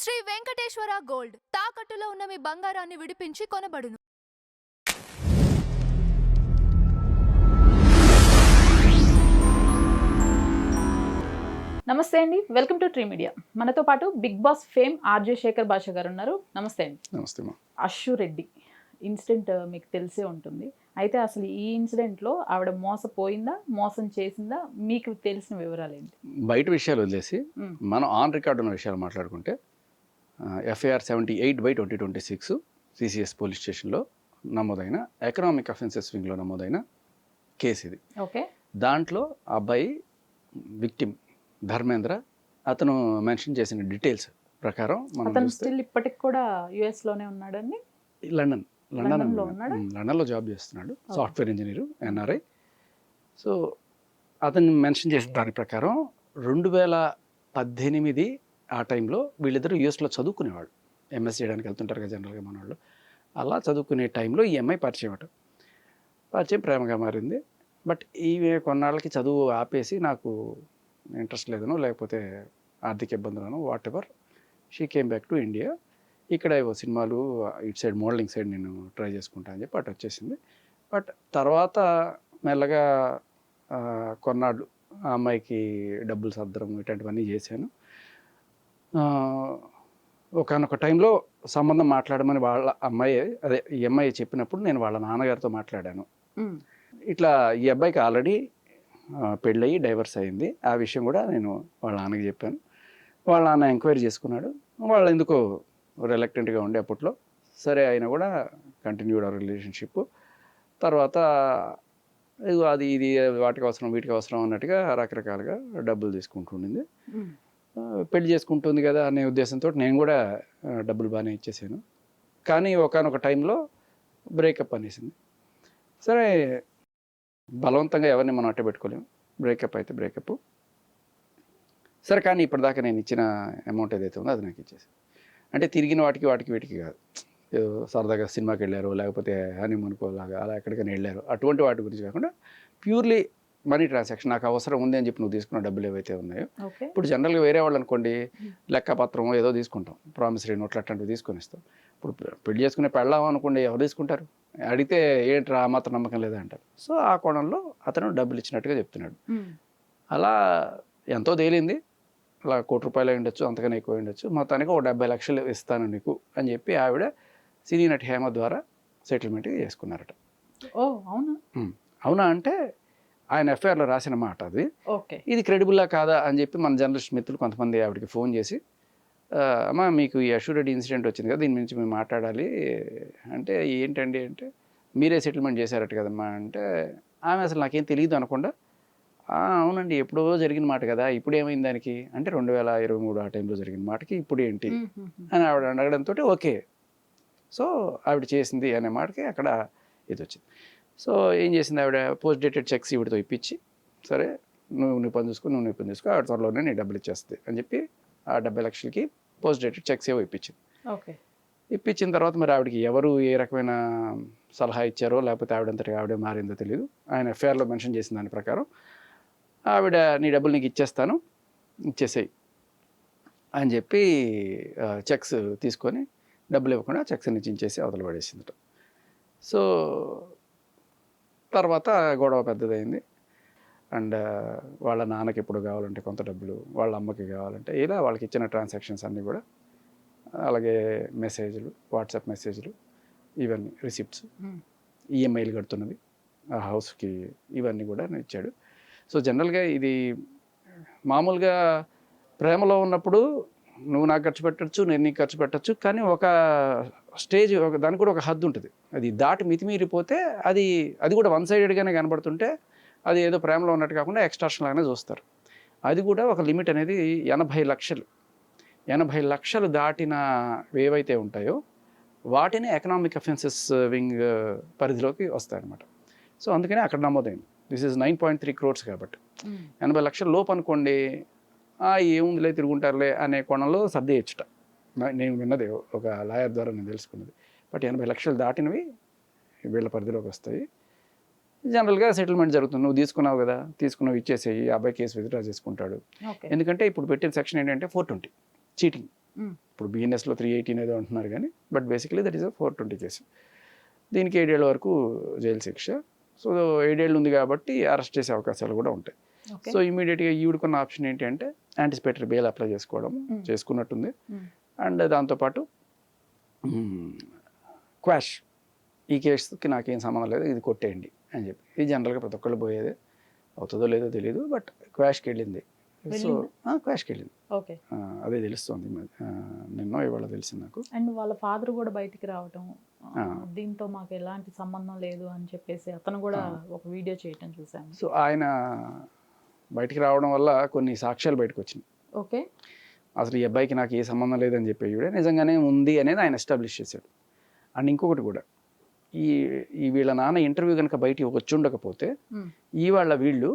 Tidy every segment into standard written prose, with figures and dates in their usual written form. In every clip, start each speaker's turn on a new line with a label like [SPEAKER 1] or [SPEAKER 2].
[SPEAKER 1] Shri Venkateswara gold తాకట్టులో ఉన్న మీ బంగారాన్ని విడిపించి కొనబడును.
[SPEAKER 2] నమస్తే అండి, వెల్కమ్ టు ట్రీ మీడియా. మనతో పాటు bigg boss fame RJ Shekhar Basha గారు ఉన్నారు. నమస్తే అండి.
[SPEAKER 3] నమస్తే మా.
[SPEAKER 2] అశు రెడ్డి ఇన్సిడెంట్ మీకు తెలిసే ఉంటుంది. అయితే అసలు ఈ ఇన్సిడెంట్లో ఆవిడ మోసపోయిందా, మోసం చేసిందా, మీకు తెలిసిన వివరాలు ఏంటి?
[SPEAKER 3] బయట విషయాలు వదిలేసి మనం ఆన్ రికార్డ్ ఉన్న విషయాలు మాట్లాడుకుంటే ఎఫ్ఐఆర్ 78/2026 సిసిఎస్ పోలీస్ స్టేషన్లో నమోదైన ఎకనామిక్ అఫెన్సెస్ వింగ్లో నమోదైన కేసు ఇది.
[SPEAKER 2] ఓకే.
[SPEAKER 3] దాంట్లో అబ్బాయి విక్టిమ్ ధర్మేంద్ర, అతను మెన్షన్ చేసిన డీటెయిల్స్ ప్రకారం
[SPEAKER 2] అతను స్టిల్ ఇప్పటికి కూడా యుఎస్ లోనే ఉన్నాడండి.
[SPEAKER 3] లండన్లో జాబ్ చేస్తున్నాడు, సాఫ్ట్వేర్ ఇంజనీరు, ఎన్ఆర్ఐ. సో అతను మెన్షన్ చేసిన దాని ప్రకారం 2018 ఆ టైంలో వీళ్ళిద్దరూ యూఎస్లో చదువుకునేవాళ్ళు. ఎంఎస్ చేయడానికి వెళ్తుంటారు కదా జనరల్గా మన వాళ్ళు. అలా చదువుకునే టైంలో ఈ అమ్మాయి పరిచయం ప్రేమగా మారింది. బట్ ఈమె కొన్నాళ్ళకి చదువు ఆపేసి నాకు ఇంట్రెస్ట్ లేదనో లేకపోతే ఆర్థిక ఇబ్బందులను what ever she came back to India. ఇక్కడ ఏవో సినిమాలు ఇటు సైడ్ మోడలింగ్ సైడ్ నేను ట్రై చేసుకుంటా అని చెప్పి అటు వచ్చేసింది. బట్ తర్వాత మెల్లగా కొన్నాళ్ళు ఆ అమ్మాయికి డబ్బులు సర్దడం ఇట్లాంటివన్నీ చేశాను. ఒకనొక టైంలో సంబంధం మాట్లాడమని వాళ్ళ ఈ అమ్మాయి చెప్పినప్పుడు నేను వాళ్ళ నాన్నగారితో మాట్లాడాను. ఇట్లా ఈ అబ్బాయికి ఆల్రెడీ పెళ్ళయి డైవర్స్ అయింది. ఆ విషయం కూడా నేను వాళ్ళ నాన్నకి చెప్పాను. వాళ్ళ నాన్న ఎంక్వైరీ చేసుకున్నాడు. వాళ్ళు ఎందుకో రిలక్టెంట్గా ఉండే అప్పట్లో. సరే అయినా కూడా కంటిన్యూడ్ రిలేషన్షిప్. తర్వాత అది ఇది వాటికి అవసరం వీటికి అవసరం అన్నట్టుగా రకరకాలుగా డబ్బులు తీసుకుంటుండింది. పెళ్లి చేసుకుంటుంది కదా అనే ఉద్దేశంతో నేను కూడా డబ్బులు బాగానే ఇచ్చేసాను. కానీ ఒకానొక టైంలో బ్రేకప్ అనేసింది. సరే బలవంతంగా ఎవరిని మనం అట్ట పెట్టుకోలేము. బ్రేకప్ అయితే బ్రేకప్. సరే కానీ ఇప్పటిదాకా నేను ఇచ్చిన అమౌంట్ ఏదైతే ఉందో అది నాకు ఇచ్చేసి, అంటే తిరిగిన వాటికి వీటికి కాదు, సరదాగా సినిమాకి వెళ్ళారు లేకపోతే హనీమూన్కో లాగా అలా ఎక్కడికైనా వెళ్ళారు అటువంటి వాటి గురించి కాకుండా ప్యూర్లీ మనీ ట్రాన్సాక్షన్. నాకు అవసరం ఉంది అని చెప్పి నువ్వు తీసుకున్న డబ్బులు ఏవైతే ఉన్నాయో, ఇప్పుడు జనరల్గా వేరే వాళ్ళు అనుకోండి లెక్కపత్రం ఏదో తీసుకుంటాం, ప్రామిసరీ నోట్లు అట్లాంటివి తీసుకొని ఇస్తాం. ఇప్పుడు పెళ్లి చేసుకునే పెళ్ళాం అనుకోండి, ఎవరు తీసుకుంటారు? అడిగితే ఏంట్రా ఆ మాత్రం నమ్మకం లేదా అంటారు. సో ఆ కోణంలో అతను డబ్బులు ఇచ్చినట్టుగా చెప్తున్నాడు. అలా ఎంతో తేలింది, అలా ₹1,00,00,000 అయి ఉండొచ్చు, అంతకన్నా ఎక్కువ ఉండొచ్చు. మొత్తానికి ఒక 70 లక్షలు ఇస్తాను నీకు అని చెప్పి ఆవిడ సినీ నటి హేమ ద్వారా సెటిల్మెంట్ చేసుకున్నారట. అవునా అంటే ఆయన ఎఫ్ఐఆర్లో రాసిన మాట అది. ఇది క్రెడిబుల్లా కాదా అని చెప్పి మన జర్నలిస్ట్ మిత్రులు కొంతమంది ఆవిడకి ఫోన్ చేసి, అమ్మ మీకు ఈ అశు రెడ్డి ఇన్సిడెంట్ వచ్చింది కదా, దీని గురించి మేము మాట్లాడాలి అంటే, ఏంటండి అంటే మీరే సెటిల్మెంట్ చేశారట కదమ్మా అంటే, ఆమె అసలు నాకేం తెలియదు అనకుండా, అవునండి ఎప్పుడో జరిగిన మాట కదా, ఇప్పుడు ఏమైంది దానికి అంటే 2023 ఆ టైంలో జరిగిన మాటకి ఇప్పుడు ఏంటి అని ఆవిడ అడగడంతో ఓకే, సో ఆవిడ చేసింది అనే మాటకి అక్కడ ఇది వచ్చింది. సో ఏం చేసింది ఆవిడ, పోస్ట్ డేటెడ్ చెక్స్ ఈవిడతో ఇప్పించి, సరే నువ్వు పని చూసుకో ఆవిడ త్వరలోనే నీ డబ్బులు ఇచ్చేస్తుంది అని చెప్పి ఆ 70 లక్షలకి పోస్ట్ డేటెడ్ చెక్స్ ఏవో ఇప్పించింది. ఇప్పించిన తర్వాత మరి ఆవిడకి ఎవరు ఏ రకమైన సలహా ఇచ్చారో లేకపోతే ఆవిడంతటి ఆవిడే మారిందో తెలియదు. ఆయన ఎఫ్ఐఆర్లో మెన్షన్ చేసిన దాని ప్రకారం ఆవిడ నీ డబ్బులు నీకు ఇచ్చేసేయి అని చెప్పి చెక్స్ తీసుకొని డబ్బులు ఇవ్వకుండా చెక్స్ నుంచి ఇచ్చేసి అవతల పడేసిందట. సో తర్వాత గొడవ పెద్దదైంది. అండ్ వాళ్ళ నాన్నకి ఎప్పుడు కావాలంటే కొంత డబ్బులు, వాళ్ళ అమ్మకి కావాలంటే, ఇలా వాళ్ళకి ఇచ్చిన ట్రాన్సాక్షన్స్ అన్నీ కూడా, అలాగే మెసేజ్లు, వాట్సాప్ మెసేజ్లు, ఇవన్నీ రిసిప్ట్స్, ఈఎంఐలు కడుతున్నవి ఆ హౌస్కి, ఇవన్నీ కూడా ఇచ్చాడు. సో జనరల్గా ఇది మామూలుగా ప్రేమలో ఉన్నప్పుడు నువ్వు నాకు ఖర్చు పెట్టచ్చు, నేను నీకు ఖర్చు పెట్టచ్చు, కానీ ఒక స్టేజ్ దానికి కూడా ఒక హద్దు ఉంటుంది. అది దాటి మితిమీరిపోతే అది కూడా వన్ సైడెడ్గానే కనబడుతుంటే అది ఏదో ప్రేమలో ఉన్నట్టు కాకుండా ఎక్స్ట్రాక్షన్ లాగానే చూస్తారు. అది కూడా ఒక లిమిట్ అనేది 80 లక్షలు దాటిన ఏవైతే ఉంటాయో వాటిని ఎకనామిక్ అఫెన్సెస్ వింగ్ పరిధిలోకి వస్తాయన్నమాట. సో అందుకనే అక్కడ నమోదైంది. దిస్ ఈజ్ 9.3 crores కాబట్టి 80 లక్షల లోపు అనుకోండి, ఏముందిలే తిరుగుంటారులే అనే కోణంలో సర్దేయచ్చుట. నేను విన్నది ఒక లాయర్ ద్వారా నేను తెలుసుకున్నది. బట్ 80 లక్షలు దాటినవి వీళ్ళ పరిధిలోకి వస్తాయి. జనరల్గా సెటిల్మెంట్ జరుగుతుంది. నువ్వు తీసుకున్నావు కదా, ఇచ్చేసేయి, అబ్బాయి కేసు విత్డ్రా చేసుకుంటాడు. ఎందుకంటే ఇప్పుడు పెట్టిన సెక్షన్ ఏంటంటే 420 చీటింగ్. ఇప్పుడు బిఎన్ఎస్లో 318 ఏదో అంటున్నారు కానీ but basically that is 420 case. దీనికి 7 ఏళ్ళ వరకు జైలు శిక్ష. సో 7 ఏళ్ళు ఉంది కాబట్టి అరెస్ట్ చేసే అవకాశాలు కూడా ఉంటాయి. సో ఇమీడియట్గా ఈవిడకున్న ఆప్షన్ ఏంటి అంటే యాంటిసిపేటరీ బెయిల్ అప్లై చేసుకోవడం చేసుకున్నట్టుంది. అండ్ దాంతోపాటు క్వాష్, ఈ కేసుకి నాకేం సంబంధం లేదు, ఇది కొట్టేయండి అని చెప్పి. ఇది జనరల్గా ప్రతి ఒక్కళ్ళు పోయేదే, అవుతుందో లేదో తెలియదు, బట్ క్వాష్కి వెళ్ళింది. సో క్వాష్కి వెళ్ళింది.
[SPEAKER 2] ఓకే,
[SPEAKER 3] అదే తెలుస్తుంది నిన్న ఇవాళ తెలిసింది నాకు.
[SPEAKER 2] అండ్ వాళ్ళ ఫాదర్ కూడా బయటికి రావటం, దీంతో మాకు ఎలాంటి సంబంధం లేదు అని చెప్పేసి అతను కూడా ఒక వీడియో చేయటం చూసాను.
[SPEAKER 3] సో ఆయన బయటికి రావడం వల్ల కొన్ని సాక్ష్యాలు బయటకు వచ్చినాయి.
[SPEAKER 2] ఓకే,
[SPEAKER 3] అసలు ఈ అబ్బాయికి నాకు ఏ సంబంధం లేదని చెప్పి కూడా నిజంగానే ఉంది అనేది ఆయన ఎస్టాబ్లిష్ చేశాడు. అండ్ ఇంకొకటి కూడా, ఈ వీళ్ళ నాన్న ఇంటర్వ్యూ కనుక బయటికి వచ్చి ఉండకపోతే వీళ్ళు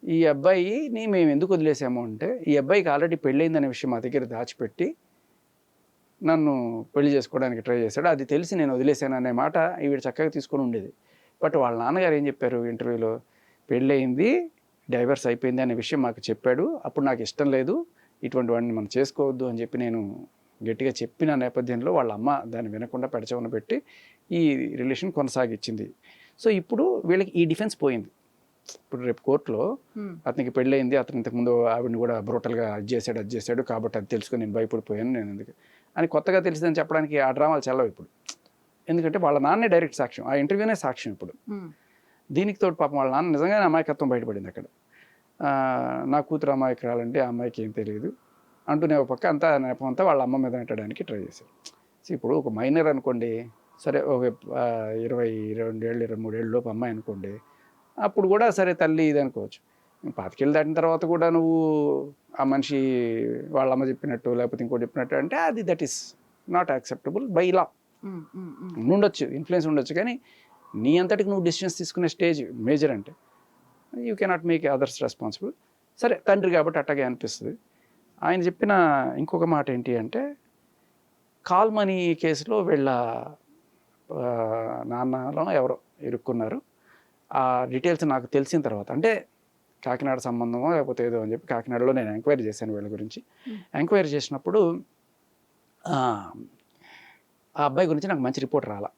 [SPEAKER 3] ఈ అబ్బాయిని మేము ఎందుకు వదిలేసాము అంటే, ఈ అబ్బాయికి ఆల్రెడీ పెళ్ళయిందనే విషయం మా దగ్గర దాచిపెట్టి నన్ను పెళ్లి చేసుకోవడానికి ట్రై చేశాడు. అది తెలిసి నేను వదిలేశాను అనే మాట ఈవిడ చక్కగా తీసుకొని ఉండేది. బట్ వాళ్ళ నాన్నగారు ఏం చెప్పారు ఇంటర్వ్యూలో, పెళ్ళయింది, డైవర్స్ అయిపోయింది అనే విషయం మాకు చెప్పాడు. అప్పుడు నాకు ఇష్టం లేదు, ఇటువంటి వాడిని మనం చేసుకోవద్దు అని చెప్పి నేను గట్టిగా చెప్పిన నేపథ్యంలో వాళ్ళ అమ్మ దాన్ని వినకుండా పెడచవన పెట్టి ఈ రిలేషన్ కొనసాగించింది. సో ఇప్పుడు వీళ్ళకి ఈ డిఫెన్స్ పోయింది. ఇప్పుడు రేపు కోర్టులో అతనికి పెళ్ళయింది, అతను ఇంతకుముందు ఆవిడని కూడా బ్రూటల్గా అది చేశాడు కాబట్టి అది తెలుసుకొని నేను భయపడిపోయాను, నేను ఎందుకు అని కొత్తగా తెలిసిందని చెప్పడానికి ఆ డ్రామాలు చల్లవు ఇప్పుడు. ఎందుకంటే వాళ్ళ నాన్నే డైరెక్ట్ సాక్ష్యం, ఆ ఇంటర్వ్యూనే సాక్ష్యం ఇప్పుడు. దీనికి తోడు పాపం వాళ్ళ నాన్న నిజంగానే అమాయకత్వం బయటపడింది అక్కడ. నా కూతురు అమాయకురాలంటే ఆ అమ్మాయికి ఏం తెలియదు అంటూనే ఒక పక్క అంతా నేపం అంతా వాళ్ళ అమ్మ మీద పెట్టడానికి ట్రై చేశారు. సో ఇప్పుడు ఒక మైనర్ అనుకోండి, సరే ఒక 22 ఏళ్ళు 23 ఏళ్ళ లోపు అమ్మాయి అనుకోండి, అప్పుడు కూడా సరే తల్లి ఇది అనుకోవచ్చు. 25 ఏళ్ళు దాటిన తర్వాత కూడా నువ్వు ఆ మనిషి వాళ్ళ అమ్మ చెప్పినట్టు లేకపోతే ఇంకోటి చెప్పినట్టు అంటే అది that is not acceptable by law. ఉండొచ్చు, ఇన్ఫ్లుయెన్స్ ఉండొచ్చు, కానీ నీ అంతటికి నువ్వు డిసిషన్స్ తీసుకునే స్టేజ్ మేజర్ అంటే you cannot make others responsible. సరే తండ్రి కాబట్టి అట్టగే అనిపిస్తుంది. ఆయన చెప్పిన ఇంకొక మాట ఏంటి అంటే, కాల్ మనీ కేసులో వీళ్ళ నాన్నలో ఎవరో ఇరుక్కున్నారు. ఆ డీటెయిల్స్ నాకు తెలిసిన తర్వాత, అంటే కాకినాడ సంబంధమో లేకపోతే ఏదో అని చెప్పి కాకినాడలో నేను ఎంక్వైరీ చేశాను వీళ్ళ గురించి. ఎంక్వైరీ చేసినప్పుడు ఆ అబ్బాయి గురించి నాకు మంచి రిపోర్ట్ రాలా.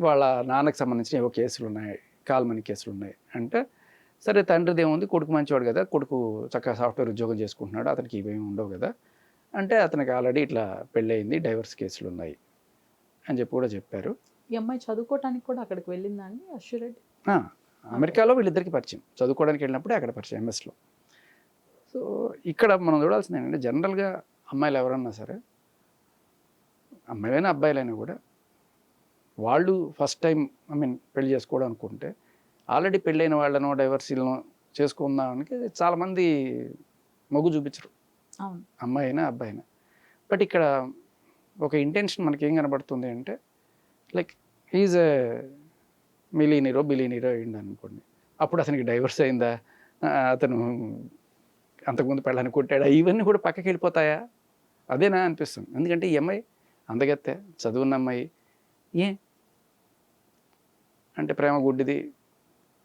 [SPEAKER 3] వాళ్ళ నాన్నకు సంబంధించిన ఏవో కేసులు ఉన్నాయి, కాల్ మనీ కేసులు ఉన్నాయి అంటే, సరే తండ్రిది ఏముంది, కొడుకు మంచివాడు కదా, కొడుకు చక్కగా సాఫ్ట్వేర్ ఉద్యోగం చేసుకుంటున్నాడు, అతనికి ఇవేమి ఉండవు కదా అంటే, అతనికి ఆల్రెడీ ఇట్లా పెళ్ళయింది, డైవర్స్ కేసులు ఉన్నాయి అని చెప్పి కూడా చెప్పారు.
[SPEAKER 2] ఈ అమ్మాయి చదువుకోవటానికి కూడా అక్కడికి వెళ్ళిందా అండి అష్యూరెడ్?
[SPEAKER 3] అమెరికాలో వీళ్ళిద్దరికి పరిచయం, చదువుకోవడానికి వెళ్ళినప్పుడే అక్కడ పరిచయం ఎంఎస్లో. సో ఇక్కడ మనం చూడాల్సింది ఏంటంటే, జనరల్గా అమ్మాయిలు ఎవరన్నా సరే, అమ్మాయిలైనా అబ్బాయిలైనా కూడా, వాళ్ళు ఫస్ట్ టైం పెళ్లి చేసుకోవడం అనుకుంటే ఆల్రెడీ పెళ్ళైన వాళ్ళను డైవర్సీలను చేసుకుందానికి చాలామంది మొగ్గు చూపించరు, అమ్మాయి అయినా అబ్బాయి అయినా. బట్ ఇక్కడ ఒక ఇంటెన్షన్ మనకి ఏం కనబడుతుంది అంటే, లైక్ హీజ్ ఏ బిలీనీరో అయ్యింది అనుకోండి, అప్పుడు అతనికి డైవర్స్ అయిందా, అతను అంతకుముందు పెళ్ళని కొట్టాడా, ఇవన్నీ కూడా పక్కకి వెళ్ళిపోతాయా, అదేనా అనిపిస్తుంది. ఎందుకంటే ఈ అమ్మాయి అందగత్తే, చదువున్న అమ్మాయి, అంటే ప్రేమ గుడ్డిది,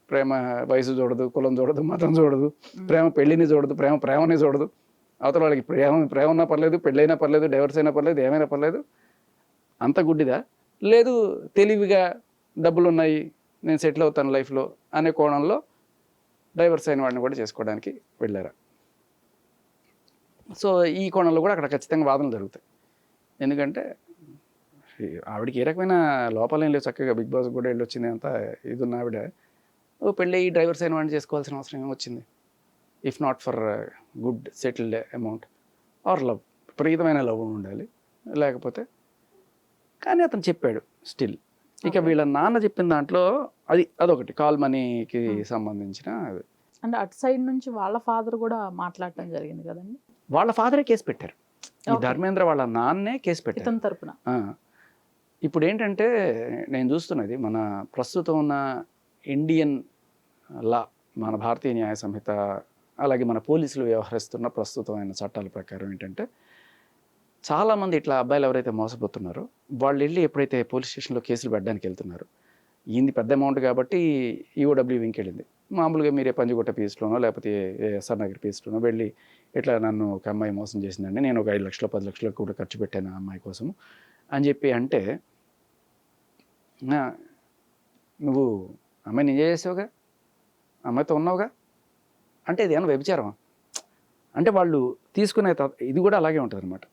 [SPEAKER 3] ప్రేమ వయసు చూడదు, కులం చూడదు, మతం చూడదు, ప్రేమ పెళ్ళిని చూడదు, ప్రేమని చూడదు. అవతల వాళ్ళకి ప్రేమ ఉన్నా పర్లేదు, పెళ్ళైనా పర్లేదు, డైవర్స్ అయినా పర్లేదు, ఏమైనా పర్లేదు, అంత గుడ్డిదా, లేదు తెలివిగా డబ్బులు ఉన్నాయి, నేను సెటిల్ అవుతాను లైఫ్లో అనే కోణంలో డైవర్స్ అయిన వాడిని కూడా చేసుకోవడానికి వెళ్ళారా. సో ఈ కోణంలో కూడా అక్కడ ఖచ్చితంగా వాదనలు జరుగుతాయి. ఎందుకంటే ఆవిడకి ఏ రకమైన లోపాలేం లేవు, చక్కగా బిగ్ బాస్ కూడా వెళ్ళి వచ్చింది, అంతా ఇది ఉన్న ఆవిడ పెళ్ళి డ్రైవర్స్ అయిన వాడిని చేసుకోవాల్సిన అవసరం ఏమొచ్చింది, if not for good settled amount are love, విపరీతమైన లవ్ ఉండాలి, లేకపోతే. కానీ అతను చెప్పాడు స్టిల్. ఇక వీళ్ళ నాన్న చెప్పిన దాంట్లో అదొకటి కాల్ మనీకి సంబంధించిన.
[SPEAKER 2] అంటే అటు సైడ్ నుంచి వాళ్ళ ఫాదర్ కూడా మాట్లాడటం జరిగింది కదండి.
[SPEAKER 3] వాళ్ళ ఫాదరే కేసు పెట్టారు, ఈ ధర్మేంద్ర వాళ్ళ నాన్నే కేసు పెట్టారు
[SPEAKER 2] ఇతని తరపున.
[SPEAKER 3] ఇప్పుడు ఏంటంటే నేను చూస్తున్నది మన ప్రస్తుతం ఉన్న ఇండియన్ లా, మన భారతీయ న్యాయ సంహిత, అలాగే మన పోలీసులు వ్యవహరిస్తున్న ప్రస్తుతమైన చట్టాల ప్రకారం ఏంటంటే, చాలామంది ఇట్లా అబ్బాయిలు ఎవరైతే మోసపోతున్నారో వాళ్ళు వెళ్ళి ఎప్పుడైతే పోలీస్ స్టేషన్లో కేసులు పెట్టడానికి వెళ్తున్నారో, ఈయనది పెద్ద అమౌంట్ కాబట్టి ఈఓడబ్ల్యూ వింగ్కి వెళ్ళింది. మామూలుగా మీరే పంజగుట్ట పీస్లోనో లేకపోతే ఎస్ఆర్ నగర్ పీస్లోనో వెళ్ళి ఇట్లా నన్ను ఒక అమ్మాయి మోసం చేసిందండి, నేను ఒక 5 లక్షలు 10 లక్షలు కూడా ఖర్చు పెట్టాను ఆ అమ్మాయి కోసం అని చెప్పి అంటే, నువ్వు అమ్మాయిని ఎంజాయ్ చేసావుగా, అమ్మాయితో ఉన్నావుగా అంటే ఇది ఏమన్నా వ్యభిచారమా? అంటే వాళ్ళు తీసుకునే ఇది కూడా అలాగే ఉంటుంది అనమాట.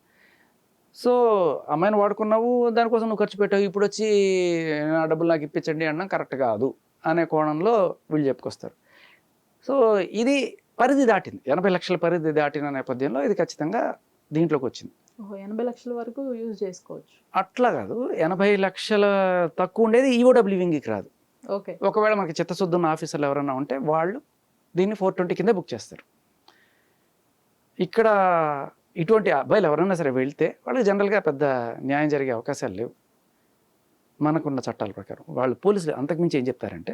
[SPEAKER 3] సో అమ్మాయిని వాడుకున్నావు, దానికోసం నువ్వు ఖర్చు పెట్టావు, ఇప్పుడు వచ్చి నా డబ్బులు నాకు ఇప్పించండి అన్నా కరెక్ట్ కాదు అనే కోణంలో వీళ్ళు చెప్పుకొస్తారు. సో ఇది పరిధి దాటింది, 80 లక్షల పరిధి దాటిన నేపథ్యంలో ఇది ఖచ్చితంగా దీంట్లోకి వచ్చింది.
[SPEAKER 2] 80 లక్షల వరకు యూజ్ చేసుకోవచ్చు.
[SPEAKER 3] అట్లా కాదు, 80 లక్షల తక్కువ ఉండేది ఈఓడబ్ల్యూ వింగ్కి రాదు.
[SPEAKER 2] ఓకే,
[SPEAKER 3] ఒకవేళ మనకి చిత్తశుద్ధి ఉన్న ఆఫీసర్లు ఎవరైనా ఉంటే వాళ్ళు దీన్ని 420 కింద బుక్ చేస్తారు. ఇక్కడ ఇటువంటి అబ్బాయిలు ఎవరైనా సరే వెళ్తే వాళ్ళకి జనరల్గా పెద్ద న్యాయం జరిగే అవకాశాలు లేవు మనకున్న చట్టాల ప్రకారం. వాళ్ళు పోలీసులు అంతకుమించి ఏం చెప్తారంటే,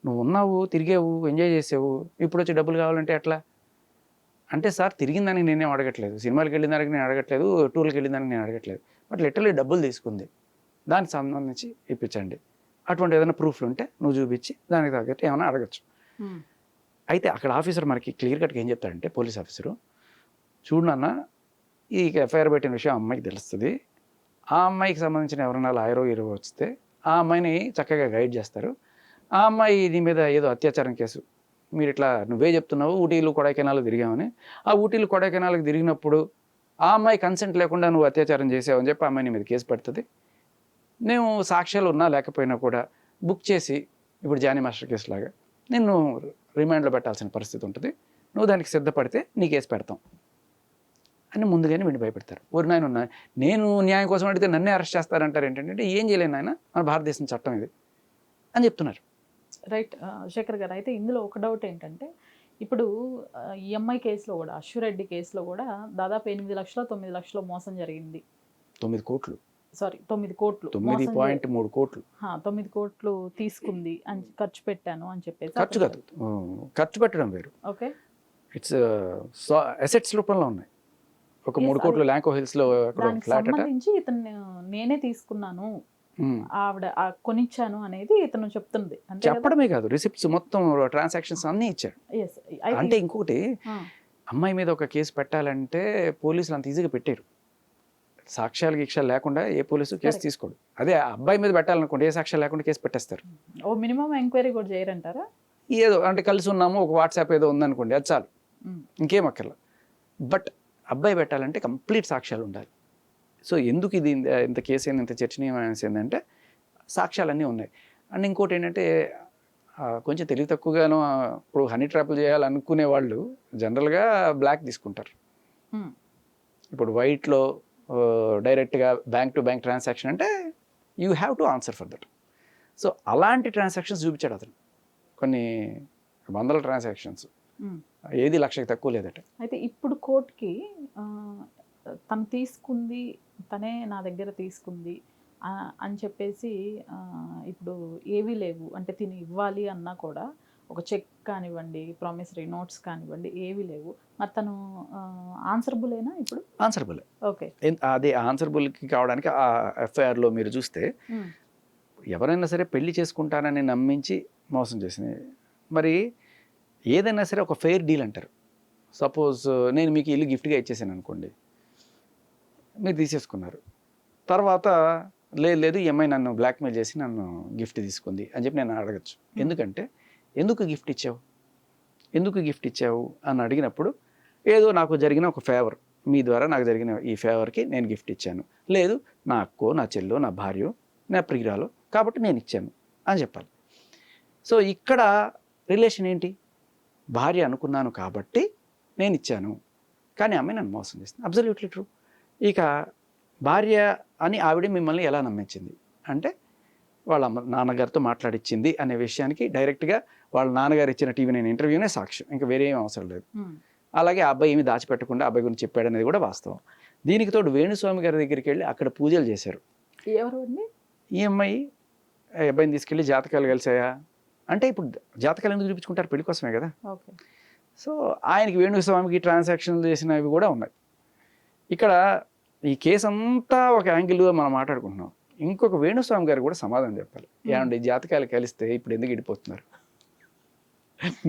[SPEAKER 3] నువ్వు ఉన్నావు, తిరిగావు, ఎంజాయ్ చేసావు, ఇప్పుడు వచ్చి డబ్బులు కావాలంటే ఎట్లా అంటే, సార్ తిరిగిందానికి నేనేం అడగట్లేదు, సినిమాలకు వెళ్ళిన దానికి నేను అడగట్లేదు, టూర్కి వెళ్ళిన దానికి నేను అడగట్లేదు, బట్ లిటరలీ డబ్బులు తీసుకుంది, దానికి సంబంధించి ఇప్పించండి, అటువంటి ఏదైనా ప్రూఫ్లు ఉంటే నువ్వు చూపించి దానికి తగ్గట్టు ఏమైనా అడగచ్చు. అయితే అక్కడ ఆఫీసర్ మనకి క్లియర్ కట్గా ఏం చెప్తాడంటే, పోలీస్ ఆఫీసరు, చూడు నాన్న, ఈ ఎఫ్ఐఆర్ పెట్టిన విషయం అమ్మాయికి తెలుస్తుంది, ఆ అమ్మాయికి సంబంధించిన ఎవరైనా లాయరో హీరో వస్తే ఆ అమ్మాయిని చక్కగా గైడ్ చేస్తారు, ఆ అమ్మాయి నీ మీద ఏదో అత్యాచారం కేసు, మీరు ఇట్లా నువ్వే చెప్తున్నావు ఊటీలు కొడైకెనాల్ తిరిగామని, ఆ ఊటీలు కొడైకెనాల్కి తిరిగినప్పుడు ఆ అమ్మాయి కన్సెంట్ లేకుండా నువ్వు అత్యాచారం చేసావు అని చెప్పి ఆ అమ్మాయి నీ మీద కేసు పెడుతుంది, నేను సాక్ష్యాలు ఉన్నా లేకపోయినా కూడా బుక్ చేసి ఇప్పుడు జానీ మాస్టర్ కేసు లాగా నిన్ను రిమాండ్లో పెట్టాల్సిన పరిస్థితి ఉంటుంది, నువ్వు దానికి సిద్ధపడితే నీ కేసు పెడతాం అని ముందుగానే వీడిని భయపెడతారు. ఊరి నాయన ఉన్నా నేను న్యాయం కోసం అడిగితే నన్నే అరెస్ట్ చేస్తారంటారు ఏంటంటే, ఏం చేయలేను ఆయన, మన భారతదేశం చట్టం ఇది అని చెప్తున్నారు.
[SPEAKER 2] రైట్ శేఖర్ గారు, అయితే ఇందులో ఒక డౌట్ ఏంటంటే, ఇప్పుడు ఈఎంఐ కేసులో కూడా, అశ్వరెడ్డి కేసులో కూడా దాదాపు 8 లక్షలు 9 లక్షలు మోసం జరిగింది.
[SPEAKER 3] 9 కోట్లు,
[SPEAKER 2] సారీ 9 కోట్లు,
[SPEAKER 3] 9.3 కోట్లు
[SPEAKER 2] 9 కోట్లు తీసుకుంది అని ఖర్చు పెట్టాను అని చెప్పేసి.
[SPEAKER 3] ఖర్చు కాదు, ఖర్చు పెట్టడం వేరు.
[SPEAKER 2] ఓకే,
[SPEAKER 3] ఇట్స్ అసెట్స్ రూపంలో ఉన్నాయి. ఒక 3 కోట్లు ల్యాంకో హిల్స్ లో ఫ్లాట్
[SPEAKER 2] సంబంధించి ఇతను నేనే తీసుకున్నాను, ఆవిడ కొనిచ్చాను అనేది ఇతను చెప్తుంది.
[SPEAKER 3] చెప్పడమే కాదు, రిసిప్ట్స్ మొత్తం ట్రాన్సాక్షన్స్ అన్నీ ఇచ్చారు. అంటే ఇంకొకటి, అమ్మాయి మీద ఒక కేసు పెట్టాలంటే పోలీసులు అంత ఈజీగా పెట్టారు, సాక్ష్యాలు గీక్షాలు లేకుండా ఏ పోలీసు కేసు తీసుకోడు. అదే అబ్బాయి మీద పెట్టాలనుకోండి, ఏ సాక్ష్యాలు లేకుండా కేసు పెట్టేస్తారు.
[SPEAKER 2] ఓ మినిమం ఎంక్వైరీ కూడా చేయరంటారా?
[SPEAKER 3] ఏదో అంటే కలిసి ఉన్నాము, ఒక వాట్సాప్ ఏదో ఉందనుకోండి, అది చాలు, ఇంకేం అక్కర్లా. బట్ అబ్బాయి పెట్టాలంటే కంప్లీట్ సాక్ష్యాలు ఉండాలి. సో ఎందుకు ఇది ఇంత కేసు ఇంత చర్చనీయమైన ఏంటంటే, సాక్ష్యాలన్నీ ఉన్నాయి. అండ్ ఇంకోటి ఏంటంటే, కొంచెం తెలివి తక్కువగాను ఇప్పుడు హనీ ట్రాప్లు చేయాలనుకునే వాళ్ళు జనరల్గా బ్లాక్ తీసుకుంటారు. ఇప్పుడు వైట్లో డైరెక్ట్గా బ్యాంక్ టు బ్యాంక్ ట్రాన్సాక్షన్ అంటే you have to answer for that. So అలాంటి ట్రాన్సాక్షన్స్ చూపించాడు అతను, కొన్ని వందల ట్రాన్సాక్షన్స్, ఏది 1,00,000కి తక్కువ లేదట.
[SPEAKER 2] అయితే ఇప్పుడు కోర్టుకి తను తీసుకుంది, తనే నా దగ్గర తీసుకుంది అని చెప్పేసి ఇప్పుడు ఏవీ లేవు, అంటే తిని ఇవ్వాలి అన్నా కూడా ఒక చెక్ కానివ్వండి, ప్రామిసరీ నోట్స్ కానివ్వండి, ఏవీ లేవు. మరి తను ఆన్సరబులేనా ఇప్పుడు?
[SPEAKER 3] ఆన్సరబుల్.
[SPEAKER 2] ఓకే,
[SPEAKER 3] అదే ఆన్సరబుల్కి కావడానికి ఆ ఎఫ్ఐఆర్లో మీరు చూస్తే, ఎవరైనా సరే పెళ్లి చేసుకుంటానని నమ్మించి మోసం చేసింది. మరి ఏదైనా సరే ఒక ఫెయిర్ డీల్ అంటారు. సపోజ్ నేను మీకు ఇల్లు గిఫ్ట్గా ఇచ్చేసాను అనుకోండి, మీరు తీసేసుకున్నారు, తర్వాత లేదు ఈ అమ్మాయి నన్ను బ్లాక్మెయిల్ చేసి నన్ను గిఫ్ట్ తీసుకుంది అని చెప్పి నేను అడగచ్చు. ఎందుకంటే ఎందుకు గిఫ్ట్ ఇచ్చావు అని అడిగినప్పుడు, ఏదో నాకు జరిగిన ఒక ఫేవర్, మీ ద్వారా నాకు జరిగిన ఈ ఫేవర్కి నేను గిఫ్ట్ ఇచ్చాను, లేదు నా అక్కో నా చెల్లో నా భార్యో నా ప్రియురాలో కాబట్టి నేను ఇచ్చాను అని చెప్పాలి. సో ఇక్కడ రిలేషన్ ఏంటి, భార్య అనుకున్నాను కాబట్టి నేను ఇచ్చాను, కానీ అమ్మాయి నన్ను మోసం చేసింది. Absolutely true. ఇక భార్య అని ఆవిడ మిమ్మల్ని ఎలా నమ్మించింది అంటే, వాళ్ళ నాన్నగారితో మాట్లాడిచ్చింది అనే విషయానికి డైరెక్ట్గా వాళ్ళ నాన్నగారు ఇచ్చిన టీవీ నేను ఇంటర్వ్యూనే సాక్ష్యం, ఇంకా వేరే ఏం అవసరం లేదు. అలాగే ఆ అబ్బాయి ఏమి దాచిపెట్టకుండా అబ్బాయి గురించి చెప్పాడనేది కూడా వాస్తవం. దీనికి తోడు వేణుస్వామి గారి దగ్గరికి వెళ్ళి అక్కడ పూజలు చేశారు.
[SPEAKER 2] ఎవరు అండి?
[SPEAKER 3] ఈ అమ్మాయి అబ్బాయిని తీసుకెళ్ళి జాతకాలు కలిసాయా అంటే, ఇప్పుడు జాతకాలు ఎందుకు చూపించుకుంటారు, పెళ్లి కోసమే కదా. సో ఆయనకి వేణుస్వామికి ట్రాన్సాక్షన్లు చేసినవి కూడా ఉన్నాయి. ఇక్కడ ఈ కేసు అంతా ఒక యాంగిల్గా మనం మాట్లాడుకుంటున్నాం. ఇంకొక వేణుస్వామి గారు కూడా సమాధానం చెప్పాలి. ఏమండి జాతకాలు కలిస్తే ఇప్పుడు ఎందుకు ఇడిపోతున్నారు,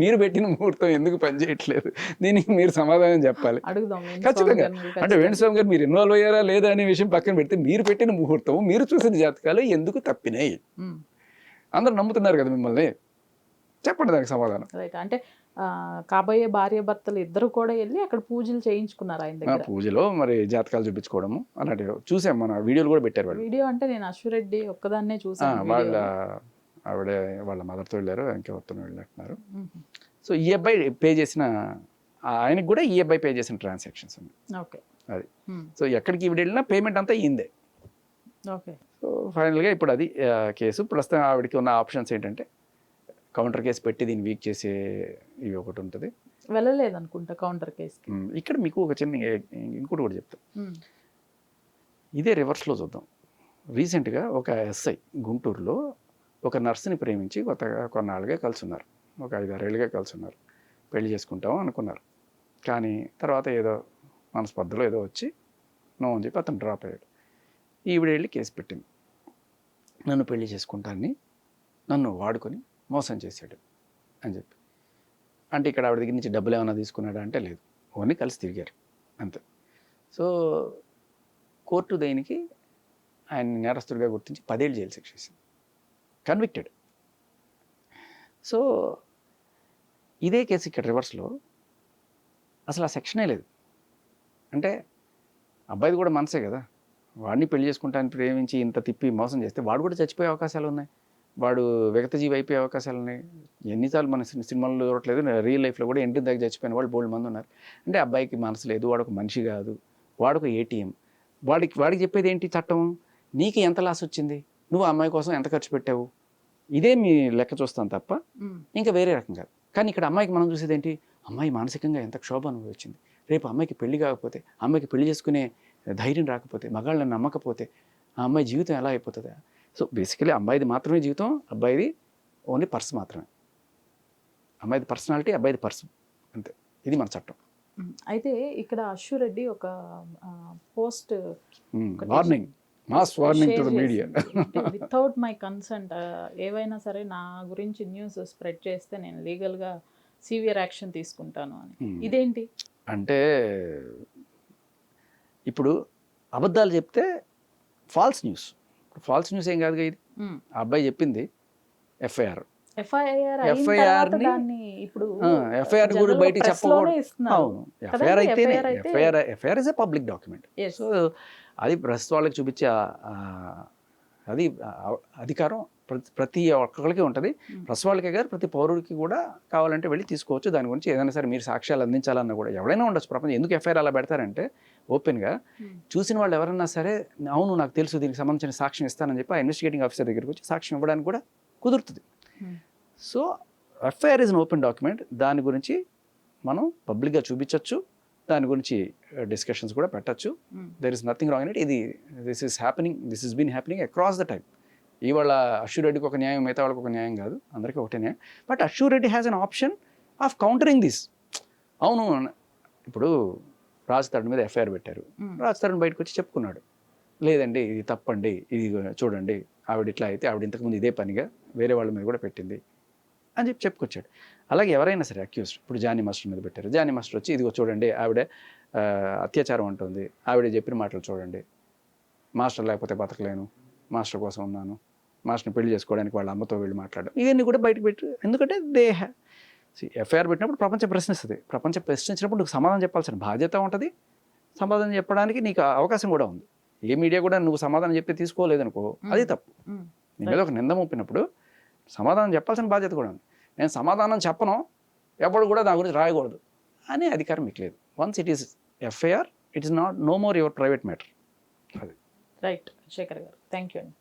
[SPEAKER 3] మీరు పెట్టిన ముహూర్తం ఎందుకు పనిచేయట్లేదు, దీనికి మీరు సమాధానం చెప్పాలి.
[SPEAKER 2] అడుగుదాం
[SPEAKER 3] ఖచ్చితంగా. అంటే వేణుస్వామి గారు మీరు ఇన్వాల్వ్ అయ్యారా లేదా అనే విషయం పక్కన పెడితే మీరు పెట్టిన ముహూర్తం, మీరు చూసిన జాతకాలు ఎందుకు తప్పినాయి, అందరూ నమ్ముతున్నారు కదా మిమ్మల్ని, చెప్పండి దానికి సమాధానం.
[SPEAKER 2] రైట్. అంటే కాబోయే భార్య భర్తలు ఇద్దరు కూడా వెళ్ళి అక్కడ పూజలు చేయించుకున్నారు ఆయన దగ్గర.
[SPEAKER 3] పూజలో మరి జాతకాలు చూపించుకోవడము అలాంటివి చూసాం, మన వీడియోలు కూడా పెట్టారు వాళ్ళు.
[SPEAKER 2] వీడియో అంటే నేను అశ్వరెడ్డి ఒక్కదాన్నే చూసాను.
[SPEAKER 3] వాళ్ళ ఆవిడ వాళ్ళ మదర్తో వెళ్ళారు, ఇంకెవరితో వెళ్ళినట్టున్నారు. సో ఈ అబ్బాయి పే చేసిన, ఆయనకి కూడా ఈ అబ్బాయి పే చేసిన ట్రాన్సాక్షన్స్ ఉన్నాయి.
[SPEAKER 2] ఓకే.
[SPEAKER 3] అది సో ఎక్కడికి ఈవిడ వెళ్ళినా పేమెంట్ అంతా ఈందే.
[SPEAKER 2] ఓకే.
[SPEAKER 3] సో ఫైనల్గా ఇప్పుడు అది కేసు. ప్రస్తుతం ఆవిడకి ఉన్న ఆప్షన్స్ ఏంటంటే కౌంటర్ కేసు పెట్టి దీన్ని వీక్ చేసే ఇవి ఒకటి ఉంటుంది.
[SPEAKER 2] వెళ్ళలేదనుకుంటా కౌంటర్ కేసు.
[SPEAKER 3] ఇక్కడ మీకు ఒక చిన్న ఇంకోటి కూడా చెప్తాను, ఇదే రివర్స్లో చూద్దాం. రీసెంట్గా ఒక ఎస్ఐ గుంటూరులో ఒక నర్సుని ప్రేమించి కొన్నాళ్ళుగా కలిసి ఉన్నారు, ఒక 5-6 ఏళ్ళుగా కలిసి ఉన్నారు, పెళ్లి చేసుకుంటాము అనుకున్నారు. కానీ తర్వాత ఏదో మనస్పర్ధలో ఏదో వచ్చి నో అని చెప్పి అతను డ్రాప్ అయ్యాడు. ఈవిడ వెళ్ళి కేసు పెట్టింది, నన్ను పెళ్లి చేసుకుంటానని నన్ను వాడుకొని మోసం చేశాడు అని చెప్పి. అంటే ఇక్కడ ఆవిడ దగ్గర నుంచి డబ్బులు ఏమైనా తీసుకున్నాడా అంటే లేదు, ఓన్లీ కలిసి తిరిగారు అంతే. సో కోర్టు దేనికి ఆయన నేరస్తుడిగా గుర్తించి 10 ఏళ్ళు జైలు శిక్ష వేసింది, కన్విక్టెడ్. సో ఇదే కేసు ఇక్కడ రివర్స్లో అసలు ఆ సెక్షనే లేదు. అంటే అబ్బాయిది కూడా మనసే కదా, వాడిని పెళ్లి చేసుకుంటానికి ప్రేమించి ఇంత తిప్పి మోసం చేస్తే వాడు కూడా చచ్చిపోయే అవకాశాలు ఉన్నాయి, వాడు విగతజీవి అయిపోయే అవకాశాలు ఉన్నాయి. ఎన్నిసార్లు మన సినిమాల్లో చూడట్లేదు, రియల్ లైఫ్లో కూడా ఇంటి దగ్గర చచ్చిపోయిన వాళ్ళు బోల్డ్ మంది ఉన్నారు. అంటే అబ్బాయికి మనసు లేదు, వాడు ఒక మనిషి కాదు, వాడు ఒక ఏటీఎం. వాడికి చెప్పేది ఏంటి చట్టం, నీకు ఎంత లాస్ వచ్చింది, నువ్వు అమ్మాయి కోసం ఎంత ఖర్చు పెట్టావు, ఇదే మీ లెక్క చూస్తాను తప్ప ఇంకా వేరే రకం కాదు. కానీ ఇక్కడ అమ్మాయికి మనం చూసేది ఏంటి, అమ్మాయి మానసికంగా ఎంత క్షోభ అనుభవించింది, రేపు అమ్మాయికి పెళ్లి కాకపోతే, అమ్మాయికి పెళ్లి చేసుకునే ధైర్యం రాకపోతే, మగాళ్ళని నమ్మకపోతే ఆ అమ్మాయి జీవితం ఎలా అయిపోతుంది. సో బేసికలీ అమ్మాయిది మాత్రమే జీవితం, అబ్బాయిది ఓన్లీ పర్స్ మాత్రమే. అమ్మాయిది పర్సనాలిటీ, అబ్బాయిది పర్స్, అంతే. ఇది మన చట్టం.
[SPEAKER 2] అయితే ఇక్కడ అశ్వరెడ్డి ఒక post
[SPEAKER 3] warning, mass warning to the media,
[SPEAKER 2] without my consent ఏవైనా సరే నా గురించి న్యూస్ స్ప్రెడ్ చేస్తే నేను లీగల్గా సివియర్ యాక్షన్ తీసుకుంటాను అని. ఇదేంటి
[SPEAKER 3] అంటే ఇప్పుడు అబద్ధాలు చెప్తే ఫాల్స్ న్యూస్. ఫాల్స్ న్యూస్ ఏం కాదుగా ఇది. ఆ అబ్బాయి చెప్పింది ఎఫ్ఐఆర్ కూడా బయటికి చెప్పకూడదు. అవును, ఎఫ్ఐఆర్ అయితేనే, FIR is a public document. So అది ప్రెస్ వాళ్ళకి చూపించే అది అధికారం ప్రతి ఒక్కరికి ఉంటుంది. ప్రెస్ వాళ్ళకే కాదు, ప్రతి పౌరుడికి కూడా కావాలంటే వెళ్ళి తీసుకోవచ్చు. దాని గురించి ఏదైనా సరే మీరు సాక్ష్యాలు అందించాలన్నా కూడా ఎవరైనా ఉండొచ్చు ప్రపంచం. ఎందుకు ఎఫ్ఐఆర్ అలా పెడతారంటే ఓపెన్గా చూసిన వాళ్ళు ఎవరన్నా సరే అవును నాకు తెలుసు దీనికి సంబంధించిన సాక్ష్యం ఇస్తానని చెప్పి ఆ ఇన్వెస్టిగేటింగ్ ఆఫీసర్ దగ్గరికి వచ్చి సాక్ష్యం ఇవ్వడానికి కూడా కుదురుతుంది. So FIR is an open document. దాని గురించి మనం పబ్లిక్గా చూపించవచ్చు, దాని గురించి డిస్కషన్స్ కూడా పెట్టచ్చు. There is nothing wrong in it. ఇది this is been happening across the time. ఇవాళ అశ్వరెడ్డికి ఒక న్యాయం, మిగతా వాళ్ళకి ఒక న్యాయం కాదు, అందరికీ ఒకటే న్యాయం. But Ashwa Reddy has an option of countering this. అవును, ఇప్పుడు రాజ్ తరుణ్ మీద ఎఫ్ఐఆర్ పెట్టారు, రాజ్ తరుణ్ బయటకు వచ్చి చెప్పుకున్నాడు, లేదండి ఇది తప్పండి, ఇది చూడండి ఆవిడ ఇట్లా అయితే ఆవిడ ఇంతకుముందు ఇదే పనిగా వేరే వాళ్ళ మీద కూడా పెట్టింది అని చెప్పి చెప్పుకొచ్చాడు. అలాగే ఎవరైనా సరే అక్యూజ్డ్, ఇప్పుడు జానీ మాస్టర్ మీద పెట్టారు, జానీ మాస్టర్ వచ్చి ఇదిగో చూడండి ఆవిడ అత్యాచారం అంటుంది, ఆవిడ చెప్పిన మాటలు చూడండి, మాస్టర్ లేకపోతే బతకలేను, మాస్టర్ కోసం ఉన్నాను, మాస్టర్ని పెళ్లి చేసుకోవడానికి వాళ్ళ అమ్మతో వెళ్ళి మాట్లాడడం, ఇవన్నీ కూడా బయటకు పెట్టు. ఎందుకంటే ఎఫ్ఐఆర్ పెట్టినప్పుడు ప్రపంచం ప్రశ్నిస్తుంది, ప్రపంచం ప్రశ్నించినప్పుడు నువ్వు సమాధానం చెప్పాల్సిన బాధ్యత ఉంటుంది, సమాధానం చెప్పడానికి నీకు అవకాశం కూడా ఉంది. ఏ మీడియా కూడా నువ్వు సమాధానం చెప్తే తీసుకోలేదనుకో అది తప్పు. నీ మీద ఒక నింద మోపినప్పుడు సమాధానం చెప్పాల్సిన బాధ్యత కూడా ఉంది. నేను సమాధానం చెప్పను, ఎప్పుడు కూడా దాని గురించి రాయకూడదు అనే అధికారం మీకు లేదు. Once it is FIR, it is not no more your private matter. అది
[SPEAKER 2] రైట్. శేఖర్ గారు, థ్యాంక్ యూ అండి.